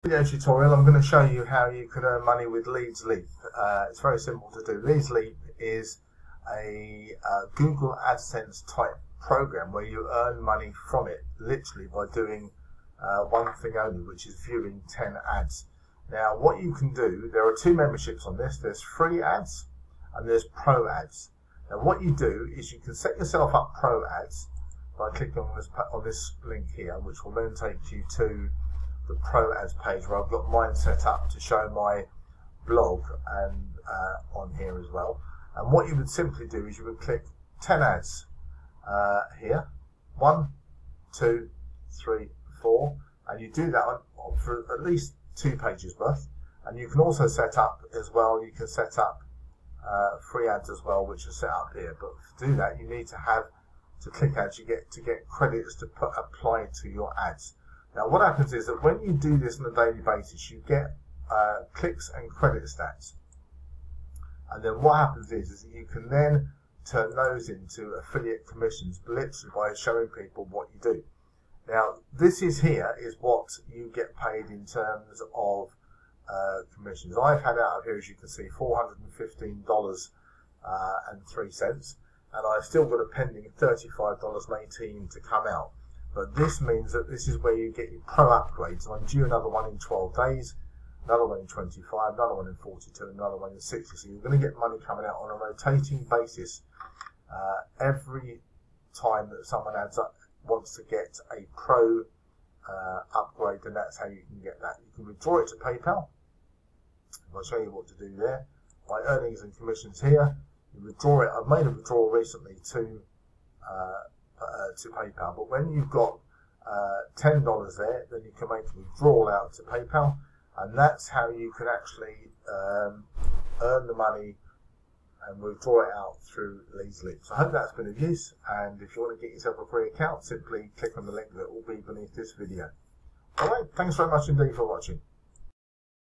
Video tutorial, I'm going to show you how you can earn money with Leadsleap. It's very simple to do. Leadsleap is a Google AdSense type program where you earn money from it literally by doing one thing only, which is viewing 10 ads. Now what you can do, there are two memberships on this. There's free ads and there's pro ads. Now what you do is you can set yourself up pro ads by clicking on this link here, which will then take you to the pro ads page where I've got mine set up to show my blog and on here as well. And what you would simply do is you would click 10 ads here, 1, 2, 3, 4, and you do that for at least 2 pages worth. And you can also set up as well, you can set up free ads as well, which are set up here. But to do that, you need to click ads. You get credits to apply to your ads. Now what happens is that when you do this on a daily basis, you get clicks and credit stats. And then what happens is that you can then turn those into affiliate commissions, literally by showing people what you do. Now this is what you get paid in terms of commissions. I've had out of here, as you can see, $415.03, and I've still got a pending $35.18 to come out. But this means that this is where you get your pro upgrades. I'm due another one in 12 days, another one in 25, another one in 42, another one in 60. So you're going to get money coming out on a rotating basis every time that someone wants to get a pro upgrade, and that's how you can get that. You can withdraw it to PayPal. I'll show you what to do there. My earnings and commissions here. You withdraw it. I've made a withdrawal recently to PayPal, but when you've got $10 there, then you can make a withdrawal out to PayPal, and that's how you can actually earn the money and withdraw it out through Leadsleap. So I hope that's been of use, and if you want to get yourself a free account, simply click on the link that will be beneath this video. Alright, thanks very much indeed for watching.